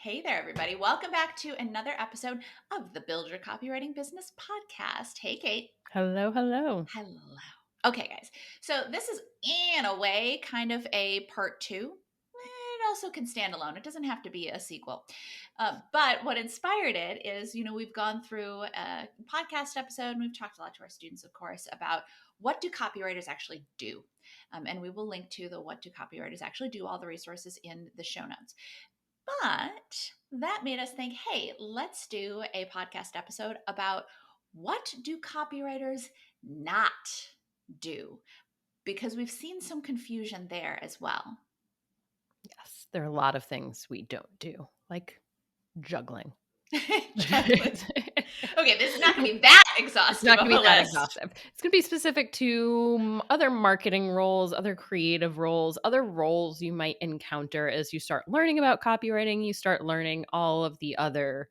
Hey there, everybody. Welcome back to another episode of the Build Your Copywriting Business podcast. Hey, Kate. Hello, hello. Hello. Okay, guys. So this is, in a way, kind of a part two. It also can stand alone. It doesn't have to be a sequel. But what inspired it is, we've gone through a podcast episode and we've talked a lot to our students, of course, about what do copywriters actually do. And we will link to the What Do Copywriters Actually Do, all the resources in the show notes. But that made us think, hey, let's do a podcast episode about what do copywriters not do? Because we've seen some confusion there as well. Yes, there are a lot of things we don't do, like juggling. Juggling. Okay, this is not going to be that exhaustive. It's not going to of be a that list. exhaustive. It's going to be specific to other marketing roles, other creative roles, other roles you might encounter as you start learning about copywriting. You start learning all of the other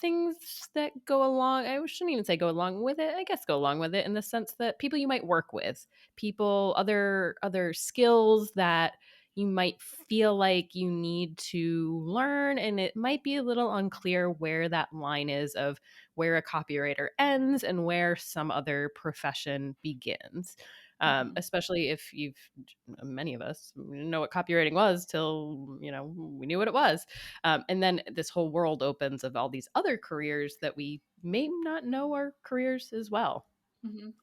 things that go along. I shouldn't even say go along with it. I guess go along with it in the sense that people you might work with, people, other skills that you might feel like you need to learn, and it might be a little unclear where that line is of where a copywriter ends and where some other profession begins. Especially if many of us didn't know what copywriting was till, we knew what it was. And then this whole world opens of all these other careers that we may not know are careers as well.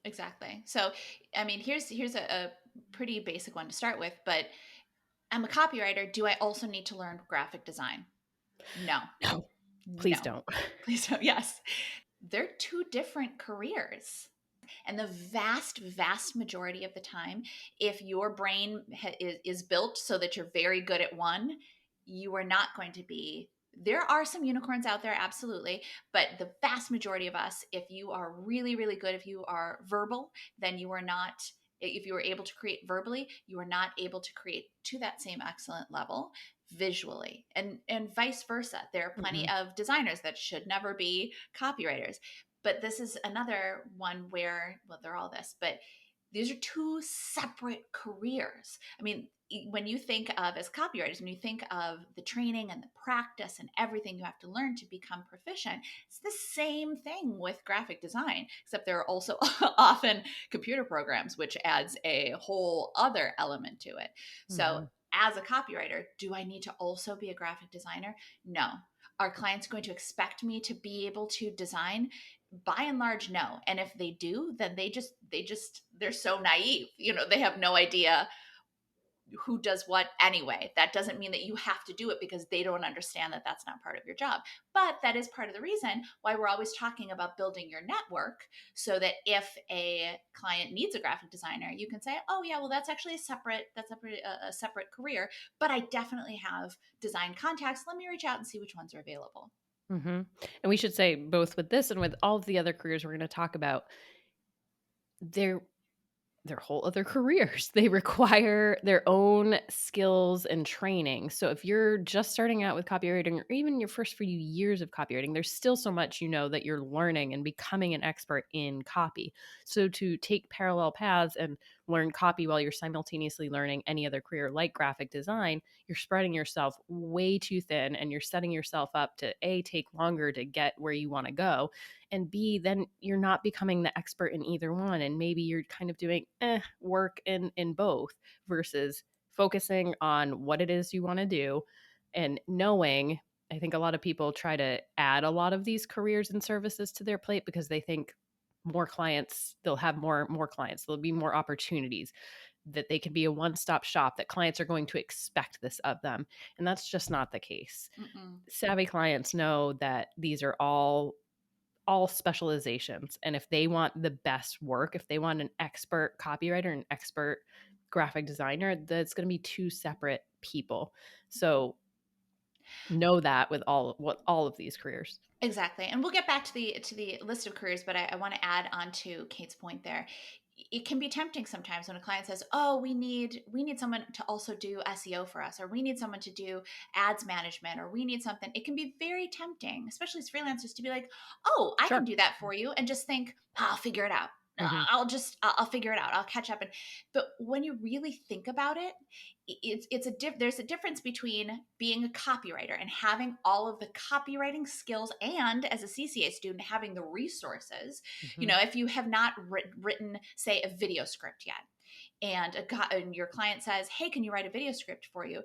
Exactly. So, I mean, here's a pretty basic one to start with, but I'm a copywriter. Do I also need to learn graphic design? No. No, please No. don't. Please don't. Yes. They're two different careers. And the vast, vast majority of the time, if your brain is built so that you're very good at one, you are not going to be. There are some unicorns out there, absolutely. But the vast majority of us, if you are really, really good, if you are verbal, then you are not. If you are able to create verbally, you are not able to create to that same excellent level visually, and vice versa. There are plenty of designers that should never be copywriters. But this is another one where, well, they're all this, but these are two separate careers. I mean, when you think of, as copywriters, when you think of the training and the practice and everything you have to learn to become proficient, it's the same thing with graphic design, except there are also often computer programs, which adds a whole other element to it. So as a copywriter, do I need to also be a graphic designer? No. Are clients going to expect me to be able to design? By and large, no. And if they do, then they're so naive. They have no idea who does what anyway. That doesn't mean that you have to do it because they don't understand that that's not part of your job. But that is part of the reason why we're always talking about building your network, so that if a client needs a graphic designer, you can say, oh yeah, well, that's actually a separate career, but I definitely have design contacts. Let me reach out and see which ones are available. And we should say, both with this and with all of the other careers we're going to talk about, they're whole other careers. They require their own skills and training. So if you're just starting out with copywriting, or even your first few years of copywriting, there's still so much that you're learning and becoming an expert in copy. So to take parallel paths and learn copy while you're simultaneously learning any other career like graphic design, you're spreading yourself way too thin, and you're setting yourself up to A, take longer to get where you want to go, and B, then you're not becoming the expert in either one. And maybe you're kind of doing work in both, versus focusing on what it is you want to do and knowing. I think a lot of people try to add a lot of these careers and services to their plate because they think more clients, they'll have more clients, there'll be more opportunities, that they can be a one-stop shop, that clients are going to expect this of them. And that's just not the case. Savvy clients know that these are all specializations. And if they want the best work, if they want an expert copywriter, an expert graphic designer, that's going to be two separate people. So know that with all of these careers. Exactly. And we'll get back to the list of careers, but I want to add on to Kate's point there. It can be tempting sometimes when a client says, oh, we need someone to also do SEO for us, or we need someone to do ads management, or we need something. It can be very tempting, especially as freelancers, to be like, oh, I can do that for you, and just think, I'll figure it out. Mhm. I'll figure it out. I'll catch up. But when you really think about it, there's a difference between being a copywriter and having all of the copywriting skills, and as a CCA student having the resources. Mhm. If you have not written, say, a video script yet, and your client says, "Hey, can you write a video script for you?"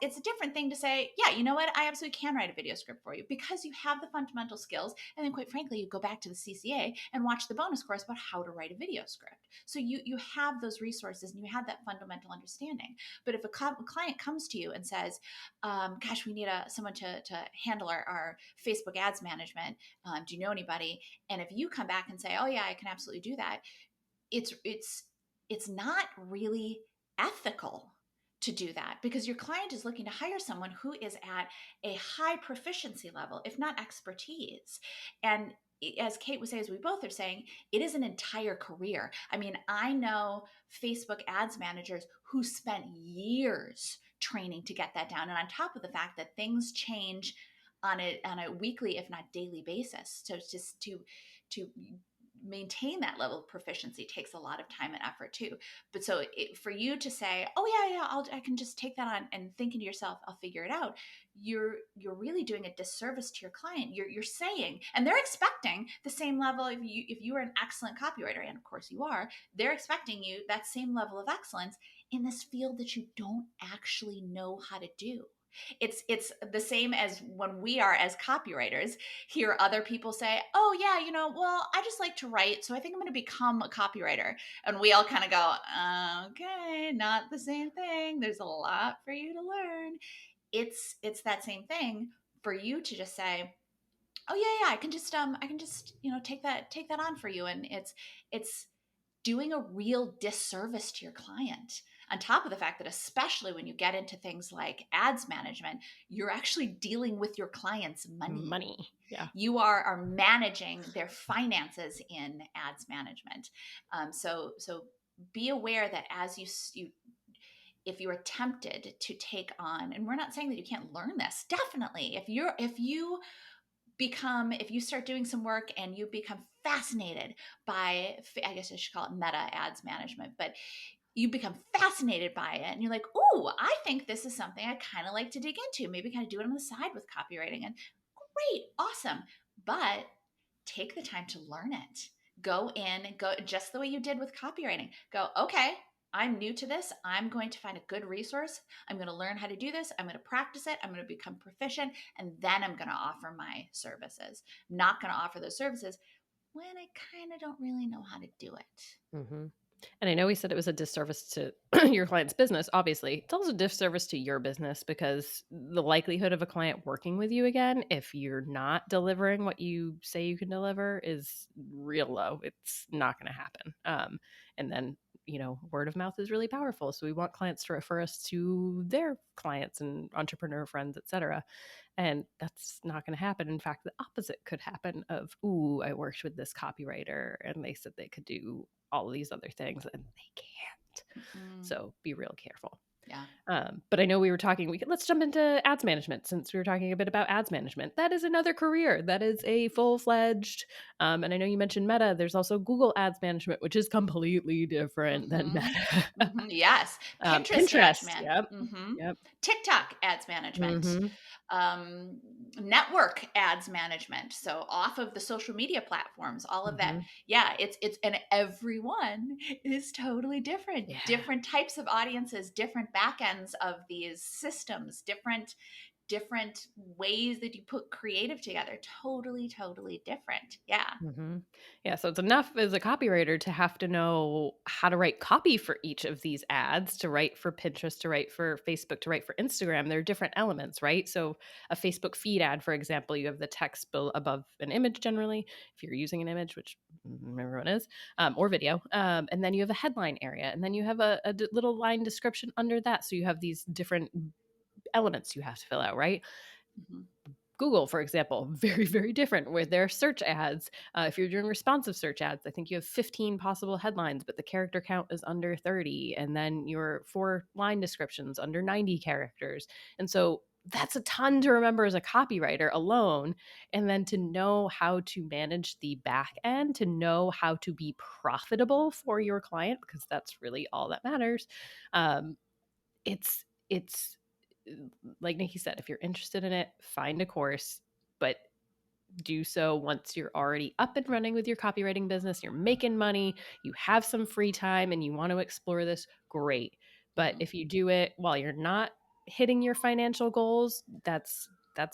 It's a different thing to say, "Yeah, you know what? I absolutely can write a video script for you," because you have the fundamental skills. And then, quite frankly, you go back to the CCA and watch the bonus course about how to write a video script. So you have those resources and you have that fundamental understanding. But if a client comes to you and says, "Gosh, we need someone to handle our Facebook ads management. Do you know anybody?" And if you come back and say, "Oh yeah, I can absolutely do that," it's not really ethical to do that, because your client is looking to hire someone who is at a high proficiency level, if not expertise. And as Kate was saying, as we both are saying, it is an entire career. I mean, I know Facebook ads managers who spent years training to get that down. And on top of the fact that things change on a weekly, if not daily basis. So it's just to maintain that level of proficiency takes a lot of time and effort too. But so for you to say, "Oh yeah, yeah, I can just take that on," and thinking to yourself, "I'll figure it out," you're really doing a disservice to your client. You're saying, and they're expecting the same level. If you are an excellent copywriter, and of course you are, they're expecting you that same level of excellence in this field that you don't actually know how to do. It's the same as when we are, as copywriters, hear other people say, "Oh yeah, well, I just like to write, so I think I'm going to become a copywriter." And we all kind of go, "Okay, not the same thing. There's a lot for you to learn." It's that same thing for you to just say, "Oh yeah, yeah, I can just take that on for you." And it's doing a real disservice to your client. On top of the fact that, especially when you get into things like ads management, you're actually dealing with your client's money. Money. Yeah. You are managing their finances in ads management. So be aware that as you if you are tempted to take on, and we're not saying that you can't learn this, definitely. If you start doing some work and you become fascinated by, I guess I should call it meta ads management, but you become fascinated by it and you're like, "Ooh, I think this is something I kind of like to dig into. Maybe kind of do it on the side with copywriting." And great, awesome. But take the time to learn it. Go in and go just the way you did with copywriting. Go, "Okay, I'm new to this. I'm going to find a good resource. I'm going to learn how to do this. I'm going to practice it. I'm going to become proficient. And then I'm going to offer my services. I'm not going to offer those services when I kind of don't really know how to do it." Mhm. And I know we said it was a disservice to your client's business. Obviously, it's also a disservice to your business because the likelihood of a client working with you again, if you're not delivering what you say you can deliver, is real low. It's not going to happen. And then, word of mouth is really powerful. So we want clients to refer us to their clients and entrepreneur friends, etc. And that's not going to happen. In fact, the opposite could happen of, "Ooh, I worked with this copywriter and they said they could do all of these other things and they can't." Mm, So be real careful. yeah. But I know we were talking, let's jump into ads management since we were talking a bit about ads management. That is another career. That is a full-fledged, and I know you mentioned Meta. There's also Google ads management, which is completely different than Mm-hmm. Meta. Yes. Pinterest ads Pinterest. man. Yep. Mm-hmm. Yep. TikTok ads management. Mm-hmm. um, Network ads management. So off of the social media platforms, all of that. Mm-hmm. Yeah, and everyone is totally different. Yeah. Different types of audiences, different backends of these systems, different ways that you put creative together. Totally different. Yeah. Mhm. Yeah, so it's enough as a copywriter to have to know how to write copy for each of these ads, to write for Pinterest, to write for Facebook, to write for Instagram. There are different elements, right? So a Facebook feed ad, for example, you have the text above an image generally, if you're using an image, which everyone is, or video. And then you have a headline area, and then you have a little line description under that. So you have these different elements you have to fill out, right? Mm-hmm. Google, for example, very, very different with their search ads. If you're doing responsive search ads, I think you have 15 possible headlines, but the character count is under 30. And then your 4 line descriptions under 90 characters. And so that's a ton to remember as a copywriter alone. And then to know how to manage the back end, to know how to be profitable for your client, because that's really all that matters. Um, it's like Nikki said, if you're interested in it, find a course, but do so once you're already up and running with your copywriting business, you're making money, you have some free time and you want to explore this, great. But Mhm. if you do it while you're not hitting your financial goals, that's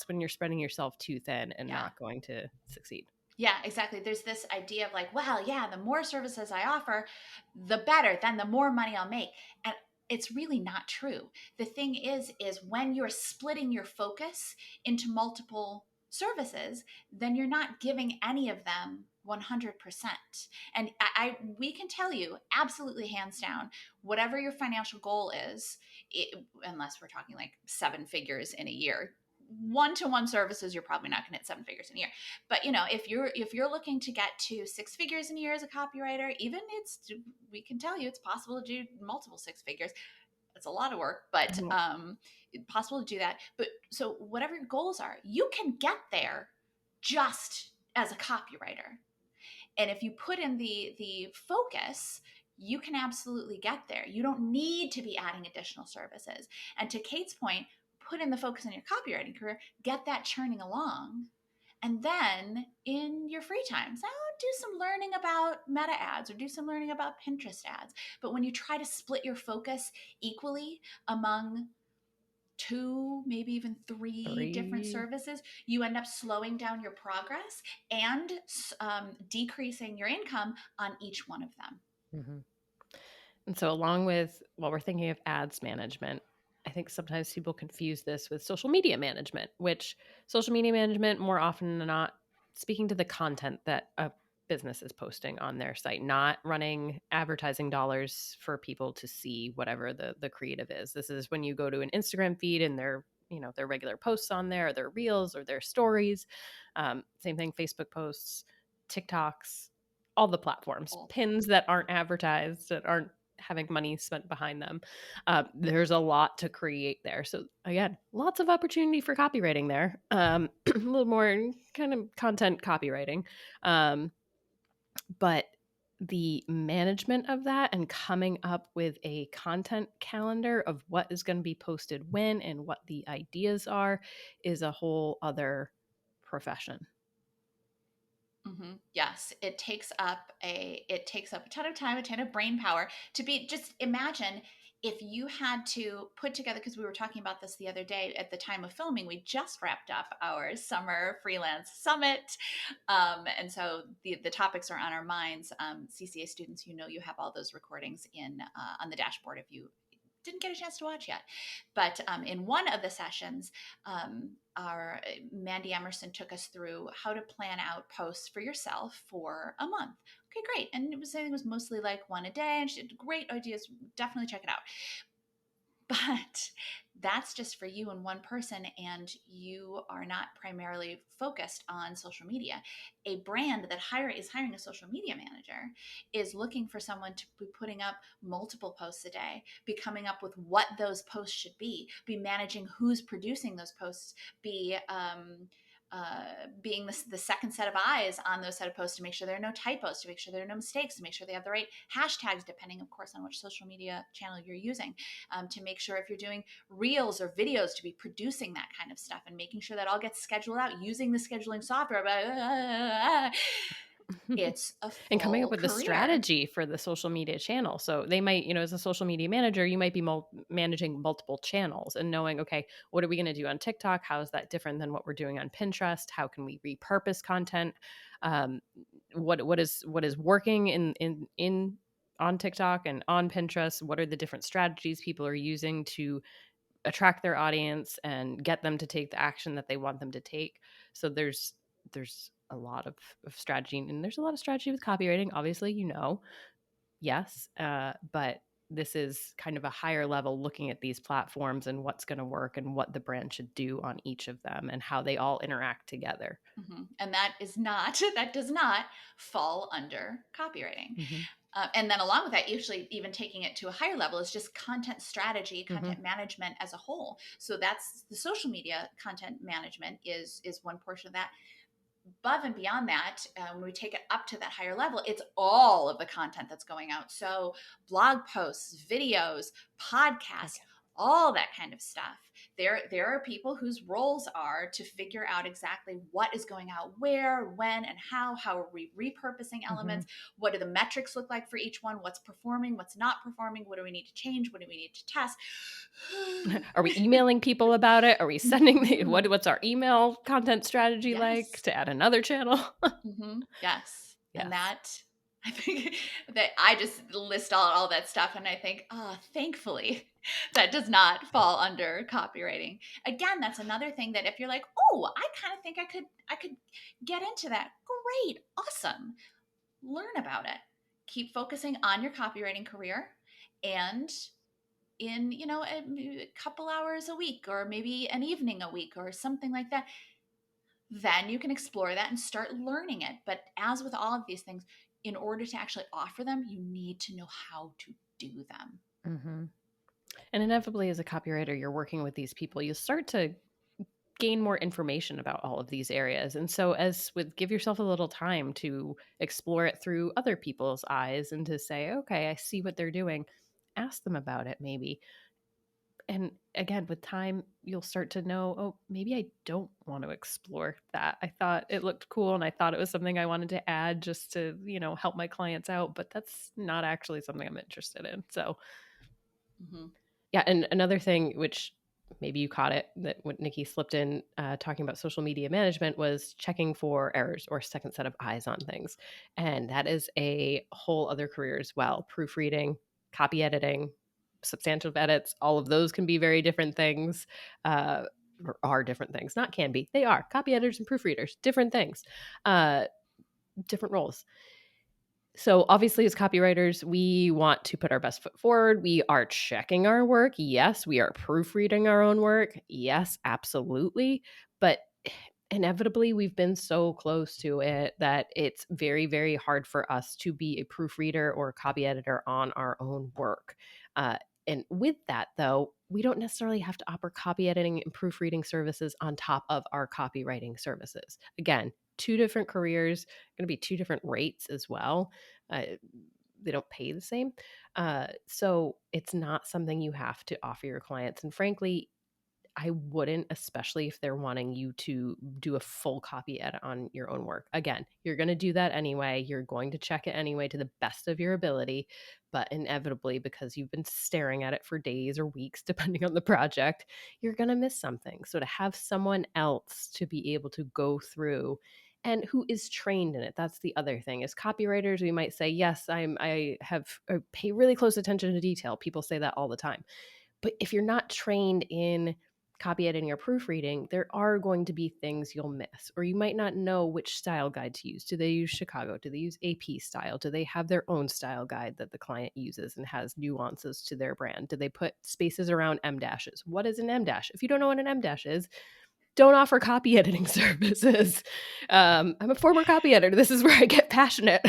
when you're spreading yourself too thin and Yeah. not going to succeed. Yeah, exactly. There's this idea of like, well, yeah, the more services I offer, the better, then the more money I'll make. And it's really not true. The thing is when you're splitting your focus into multiple services, then you're not giving any of them 100%. And we can tell you absolutely hands down, whatever your financial goal is, unless we're talking like 7 figures in a year, one-to-one services, you're probably not going to hit 7 figures in a year. But if you're looking to get to 6 figures in a year as a copywriter, even we can tell you it's possible to do multiple 6 figures. It's a lot of work, but Mhm. it's possible to do that. But so whatever your goals are, you can get there just as a copywriter. And if you put in the focus, you can absolutely get there. You don't need to be adding additional services. And to Kate's point, put in the focus in your copywriting career, get that churning along, and then in your free time, so do some learning about meta ads or do some learning about Pinterest ads. But when you try to split your focus equally among two, maybe even three different 3. services, you end up slowing down your progress and decreasing your income on each one of them. Mhm. And so, along with while we're thinking of ads management, I think sometimes people confuse this with social media management, which social media management, more often than not, speaking to the content that a business is posting on their site, not running advertising dollars for people to see whatever the creative is. This is when you go to an Instagram feed and their regular posts on there, or their reels or their stories. Same thing, Facebook posts, TikToks, all the platforms, Cool. pins that aren't advertised, that aren't having money spent behind them. There's a lot to create there. So again, lots of opportunity for copywriting there. A little more kind of content copywriting. Um, but the management of that and coming up with a content calendar of what is going to be posted when and what the ideas are is a whole other profession. Mm-hmm. Yes, it takes up a ton of time, a ton of brain power to be. Just imagine if you had to put together, because we were talking about this the other day at the time of filming. We just wrapped up our summer freelance summit, and so the topics are on our minds. CCA students, you have all those recordings on the dashboard if you didn't get a chance to watch yet. But in one of the sessions, our Mandy Emerson took us through how to plan out posts for yourself for a month. Okay, great. And it was mostly like one a day, and she had great ideas. Definitely check it out. But that's just for you and one person, and you are not primarily focused on social media. A brand that is hiring a social media manager is looking for someone to be putting up multiple posts a day, be coming up with what those posts should be managing who's producing those posts, being the second set of eyes on those set of posts to make sure there are no typos, to make sure there are no mistakes, to make sure they have the right hashtags, depending, of course, on which social media channel you're using, to make sure if you're doing reels or videos to be producing that kind of stuff and making sure that all gets scheduled out using the scheduling software. It's a And coming up full with the career. strategy for the social media channel. So they might, as a social media manager, you might be managing multiple channels and knowing, okay, what are we going to do on TikTok? How is that different than what we're doing on Pinterest? How can we repurpose content? Um, what is working in on TikTok and on Pinterest? What are the different strategies people are using to attract their audience and get them to take the action that they want them to take? So there's a lot of strategy, and there's a lot of strategy with copywriting, obviously, yes, but this is kind of a higher level, looking at these platforms and what's going to work and what the brand should do on each of them and how they all interact together. And that does not fall under copywriting. Mhm. And then along with that, usually even taking it to a higher level is just content strategy, Mm-hmm. content management as a whole. So that's the social media content management is one portion of that. Above and beyond that, when we take it up to that higher level, it's all of the content that's going out. So blog posts, videos, podcasts, Okay. all that kind of stuff. There are people whose roles are to figure out exactly what is going out where, when, and how. How are we repurposing Mm-hmm. elements? What do the metrics look like for each one? What's performing? What's not performing? What do we need to change? What do we need to test? Are we emailing people about it? Are we sending Mhm. what's our email content strategy like Yes. to add another channel? Yes. And Yes. that, I think that I just list all that stuff and I think, oh, thankfully that does not fall under copywriting. Again, that's another thing that if you're like, oh, I kind of think I could get into that. Great. Awesome. Learn about it. Keep focusing on your copywriting career and in, a couple hours a week or maybe an evening a week or something like that, then you can explore that and start learning it. But as with all of these things, in order to actually offer them, you need to know how to do them. Mm-hmm. And inevitably, as a copywriter, you're working with these people. You start to gain more information about all of these areas. And so, as with give yourself a little time to explore it through other people's eyes and to say, okay, I see what they're doing. Ask them about it, maybe. And again, with time, you'll start to know, oh, maybe I don't want to explore that. I thought it looked cool and I thought it was something I wanted to add just to, help my clients out, but that's not actually something I'm interested in. So, Mm-hmm. yeah. And another thing, which maybe you caught it, that what Nikki slipped in talking about social media management was checking for errors or second set of eyes on things. And that is a whole other career as well. Proofreading, copy editing, substantive edits, all of those can be very different things. Or are different things. Not can be. They are. Copy editors and proofreaders, different things, uh, different roles. So obviously as copywriters, we want to put our best foot forward. We are checking our work. Yes, we are proofreading our own work. Yes, absolutely. But inevitably we've been so close to it that it's very, very hard for us to be a proofreader or a copy editor on our own work. And with that, though, we don't necessarily have to offer copy editing and proofreading services on top of our copywriting services. Again, two different careers, going to be two different rates as well. Uh, they don't pay the same. So it's not something you have to offer your clients. And frankly, I wouldn't, especially if they're wanting you to do a full copy edit on your own work. Again, you're going to do that anyway. You're going to check it anyway to the best of your ability. But inevitably, because you've been staring at it for days or weeks, depending on the project, you're going to miss something. So to have someone else to be able to go through and who is trained in it, that's the other thing. As copywriters, we might say, yes, I pay really close attention to detail. People say that all the time. But if you're not trained in copy editing or proofreading, there are going to be things you'll miss, or you might not know which style guide to use. Do they use Chicago? Do they use AP style? Do they have their own style guide that the client uses and has nuances to their brand? Do they put spaces around M dashes? What is an M dash? If you don't know what an M dash is, don't offer copy editing services. I'm a former copy editor. This is where I get passionate.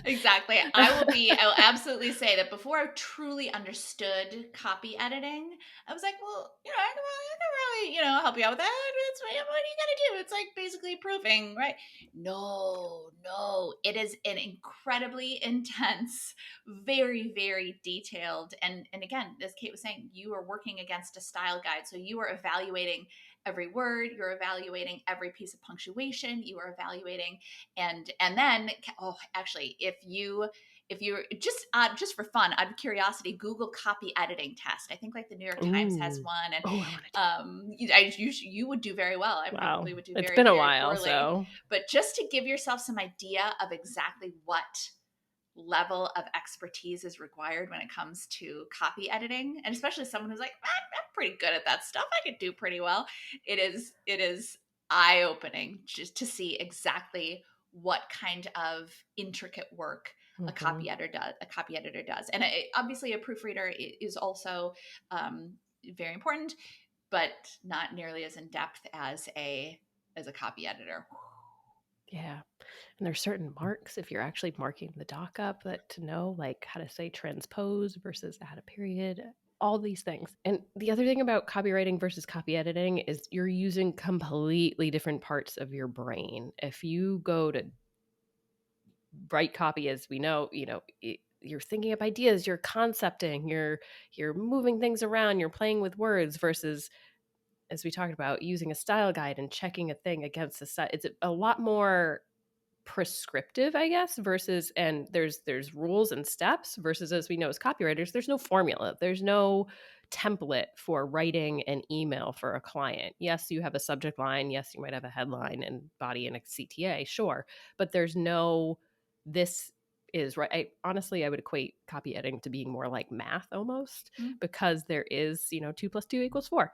Exactly. I will absolutely say that before I truly understood copy editing, I was like, well, I can really, help you out with that. What do you got to do? It's like basically proofing, right? No, no. It is an incredibly intense, very, very detailed. And again, as Kate was saying, you are working against a style guide. So you are evaluating every word, you're evaluating every piece of punctuation, you are evaluating and then actually if you just for fun out of curiosity Google copy editing test. I think like the New York Times has Ooh. one and Oh, I want to. you would do very well. I Wow. probably would do It's very, been a very while, poorly, so. but just to give yourself some idea of exactly what level of expertise is required when it comes to copy editing, and especially someone who's like, I'm pretty good at that stuff, I could do pretty well. It is eye-opening just to see exactly what kind of intricate work Mhm. a copy editor does. And obviously a proofreader is also very important, but not nearly as in depth as a copy editor. Yeah. And there's certain marks if you're actually marking the doc up that to know like how to say transpose versus add a period, all these things. And the other thing about copywriting versus copy editing is you're using completely different parts of your brain. If you go to write copy, as we know, you're thinking up ideas, you're concepting, you're moving things around, you're playing with words versus, as we talked about, using a style guide and checking a thing against the set. It's a lot more prescriptive, I guess, versus, and there's rules and steps versus, as we know as copywriters, there's no formula. There's no template for writing an email for a client. Yes, you have a subject line. Yes, you might have a headline and body and a CTA, sure. But there's no, this is right. Honestly, I would equate copy editing to being more like math almost, because there is, 2 + 2 = 4.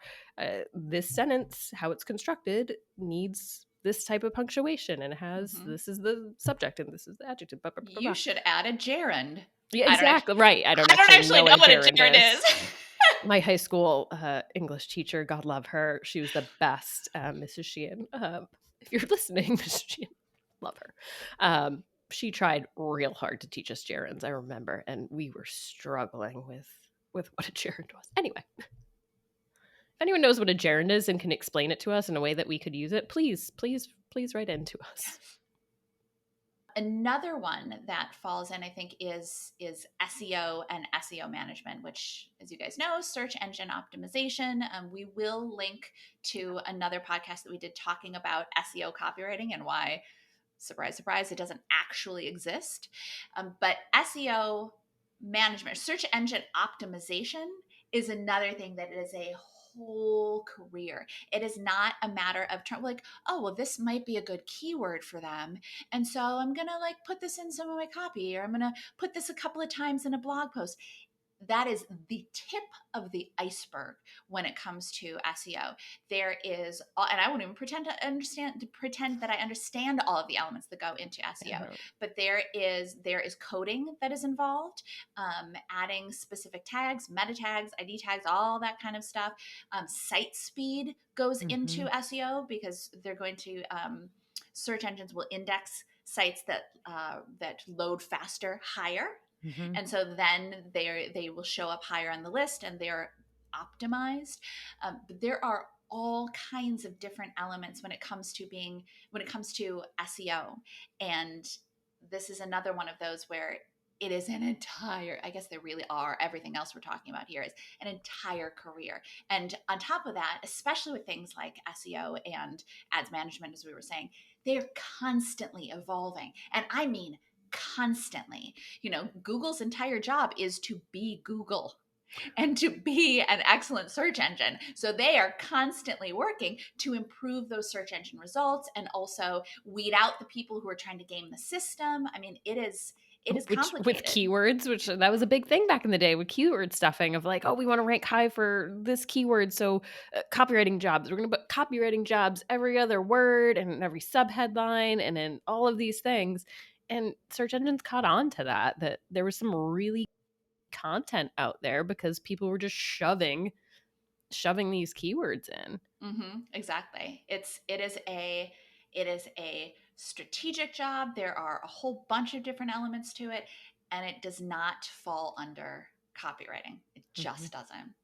This sentence, how it's constructed, needs this type of punctuation and has this is the subject and this is the adjective. Blah, blah, blah, You blah. should add a gerund. Yeah, I don't exactly. Right. I don't I don't actually actually know know what a what a gerund gerund is. is. My high school English teacher, God love her, she was the best, Mrs. Sheehan. If you're listening, Mrs. Sheehan, love her. She tried real hard to teach us gerunds, I remember, and we were struggling with what a gerund was. Anyway, if anyone knows what a gerund is and can explain it to us in a way that we could use it, please write into us. Another one that falls in, I think, is SEO and SEO management, which, as you guys know, search engine optimization. We will link to another podcast that we did talking about SEO copywriting and why, surprise, surprise, it doesn't actually exist. But SEO management, search engine optimization, is another thing that is a whole career. It is not a matter of like, oh, well, this might be a good keyword for them, and so I'm gonna like put this in some of my copy, or I'm gonna put this a couple of times in a blog post. That is the tip of the iceberg when it comes to SEO. There is, and I won't even pretend that I understand all of the elements that go into SEO, but there is coding that is involved, adding specific tags, meta tags, ID tags, all that kind of stuff. Site speed goes into SEO because they're going to, search engines will index sites that load faster, higher. And so then they will show up higher on the list and they're optimized. But there are all kinds of different elements when it comes to SEO. And this is another one of those where it is an entire, I guess there really are, everything else we're talking about here is an entire career. And on top of that, especially with things like SEO and ads management, as we were saying, they're constantly evolving. And I mean constantly. Google's entire job is to be Google and to be an excellent search engine. So they are constantly working to improve those search engine results and also weed out the people who are trying to game the system. I mean, it is complicated. With keywords, which that was a big thing back in the day with keyword stuffing of like, oh, we want to rank high for this keyword. So copywriting jobs, we're going to put copywriting jobs every other word and every subheadline and in all of these things. And search engines caught on to that there was some really content out there because people were just shoving these keywords in. Exactly. It is a strategic job. There are a whole bunch of different elements to it, and it does not fall under copywriting. It just doesn't.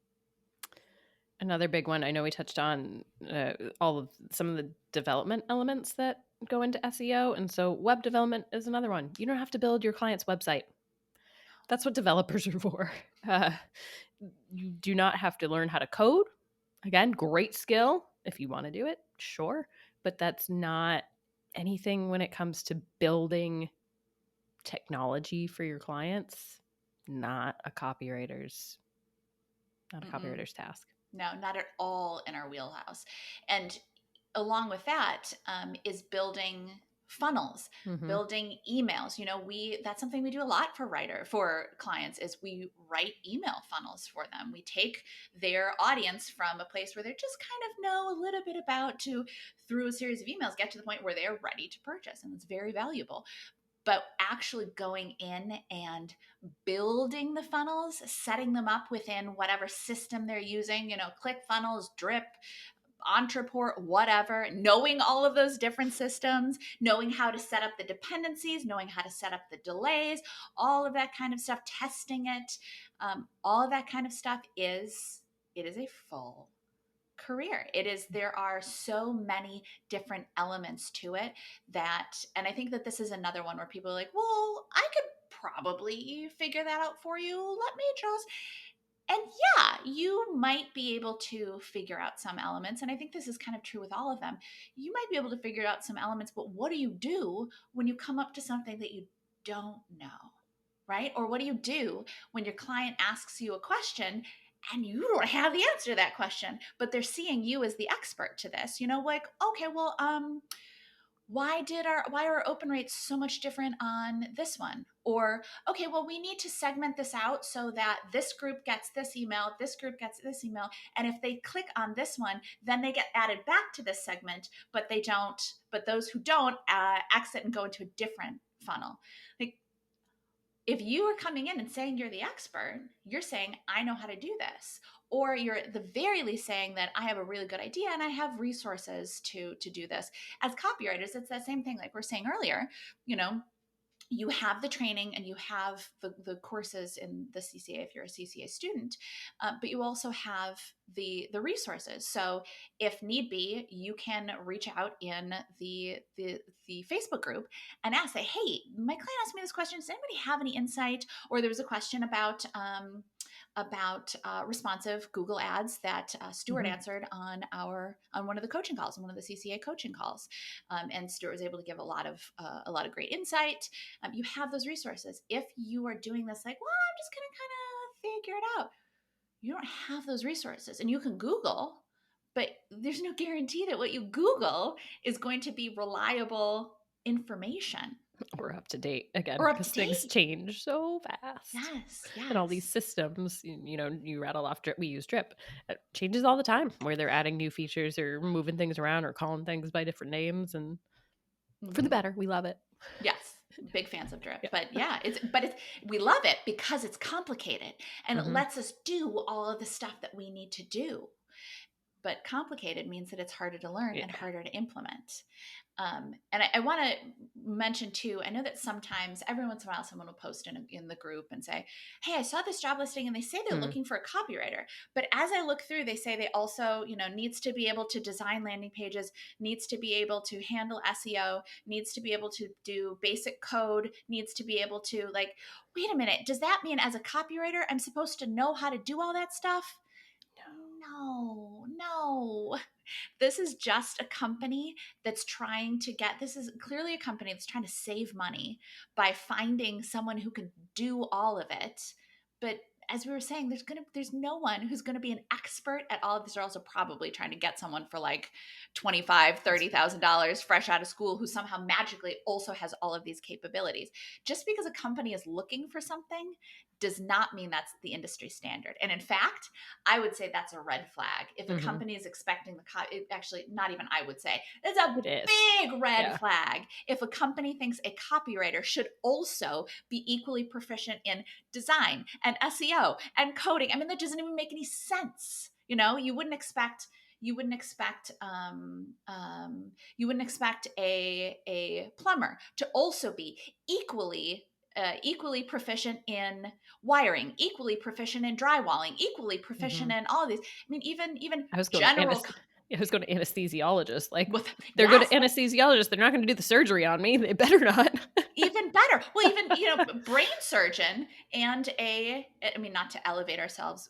Another big one, I know we touched on some of the development elements that go into SEO. And so web development is another one. You don't have to build your client's website. That's what developers are for. You do not have to learn how to code. Again, great skill if you want to do it, sure. But that's not anything when it comes to building technology for your clients. Not a copywriter's task. No, not at all in our wheelhouse. And along with that is building funnels, building emails. That's something we do a lot for clients is we write email funnels for them. We take their audience from a place where they just kind of know a little bit about to, through a series of emails, get to the point where they're ready to purchase. And it's very valuable. But actually going in and building the funnels, setting them up within whatever system they're using, ClickFunnels, Drip, entrepreneur, whatever, knowing all of those different systems, knowing how to set up the dependencies, knowing how to set up the delays, all of that kind of stuff, testing it, all of that kind of stuff it is a full career. There are so many different elements to it and I think that this is another one where people are like, well, I could probably figure that out for you. Let me just, and yeah, you might be able to figure out some elements. And I think this is kind of true with all of them. You might be able to figure out some elements, but what do you do when you come up to something that you don't know? Right? Or what do you do when your client asks you a question and you don't have the answer to that question, but they're seeing you as the expert to this? Like, okay, well, why are open rates so much different on this one? Or, okay, well, we need to segment this out so that this group gets this email, this group gets this email, and if they click on this one, then they get added back to this segment, but those who don't exit and go into a different funnel. Like, if you are coming in and saying you're the expert, you're saying, I know how to do this. Or you're at the very least saying that I have a really good idea and I have resources to do this. As copywriters, it's that same thing. Like we're saying earlier, you have the training and you have the courses in the CCA if you're a CCA student, but you also have the resources. So if need be, you can reach out in the Facebook group and ask, say, hey, my client asked me this question. Does anybody have any insight? Or there was a question about responsive Google ads that Stuart answered on one of the coaching calls, on one of the CCA coaching calls, and Stuart was able to give a lot of great insight. You have those resources. If you are doing this, like, well, I'm just going to kind of figure it out, you don't have those resources, and you can Google, but there's no guarantee that what you Google is going to be reliable information. Or up to date again, Or up because to date. things change so fast. Yes. And all these systems, you rattle off Drip. We use Drip. It changes all the time, where they're adding new features or moving things around or calling things by different names, and for the better. We love it. Yes. Big fans of Drip. But yeah, we love it because it's complicated and it lets us do all of the stuff that we need to do. But complicated means that it's harder to learn and harder to implement. And I want to mention too, I know that sometimes, every once in a while, someone will post in the group and say, hey, I saw this job listing and they say they're looking for a copywriter. But as I look through, they say they also, needs to be able to design landing pages, needs to be able to handle SEO, needs to be able to do basic code, needs to be able to, like, wait a minute, does that mean as a copywriter, I'm supposed to know how to do all that stuff? No. This is just a company that's this is clearly a company that's trying to save money by finding someone who can do all of it. But as we were saying, there's no one who's going to be an expert at all of this. They're also probably trying to get someone for like $25,000, $30,000 fresh out of school who somehow magically also has all of these capabilities. Just because a company is looking for something does not mean that's the industry standard. And in fact, I would say that's a red flag. If a company is expecting actually, not even I would say, it's a big red flag. If a company thinks a copywriter should also be equally proficient in design and SEO and coding, I mean, that doesn't even make any sense. You wouldn't expect a plumber to also be equally proficient in wiring, equally proficient in drywalling, equally proficient in all of these. I mean, even I was going general. I was going to anesthesiologist. Like, they're good anesthesiologists. They're not going to do the surgery on me. They better not. Even better. Well, even brain surgeon and not to elevate ourselves.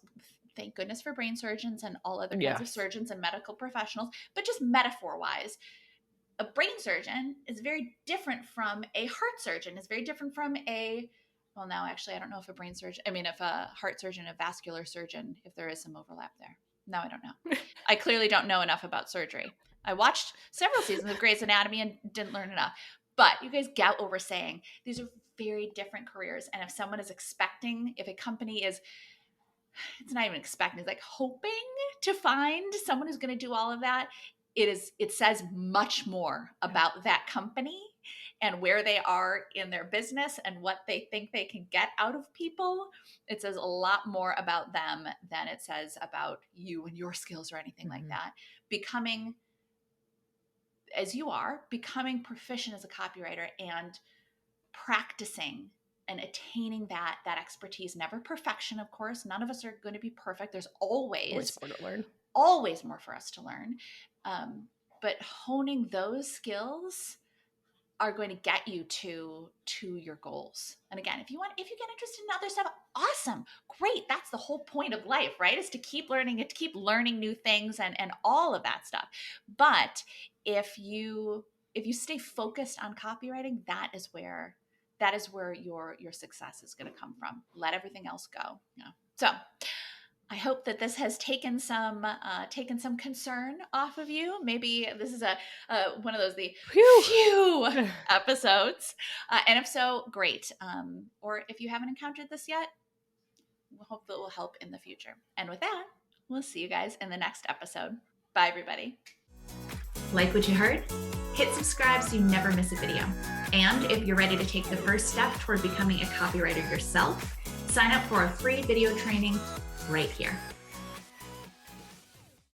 Thank goodness for brain surgeons and all other kinds of surgeons and medical professionals, but just metaphor-wise, a brain surgeon is very different from a heart surgeon, is very different from now actually, I don't know if if a heart surgeon, a vascular surgeon, if there is some overlap there. No, I don't know. I clearly don't know enough about surgery. I watched several seasons of Grey's Anatomy and didn't learn enough. But you guys get what we're saying. These are very different careers. And if someone is if a company is, it's not even expecting, it's like hoping to find someone who's going to do all of that, it says much more about that company and where they are in their business and what they think they can get out of people, it says a lot more about them than it says about you and your skills or anything like that. Becoming, as you are, becoming proficient as a copywriter and practicing and attaining that expertise. Never perfection, of course. None of us are going to be perfect. There's always more to learn. Always more for us to learn. But honing those skills are going to get you to your goals. And again, if you get interested in other stuff, awesome, great. That's the whole point of life, right? Is to keep learning, to keep learning new things and all of that stuff. But if you stay focused on copywriting, that is where your success is going to come from. Let everything else go. Yeah. So I hope that this has taken some concern off of you. Maybe this is one of those few episodes, and if so, great. Or if you haven't encountered this yet, we hope that it will help in the future. And with that, we'll see you guys in the next episode. Bye, everybody. Like what you heard? Hit subscribe so you never miss a video. And if you're ready to take the first step toward becoming a copywriter yourself, sign up for a free video training right here.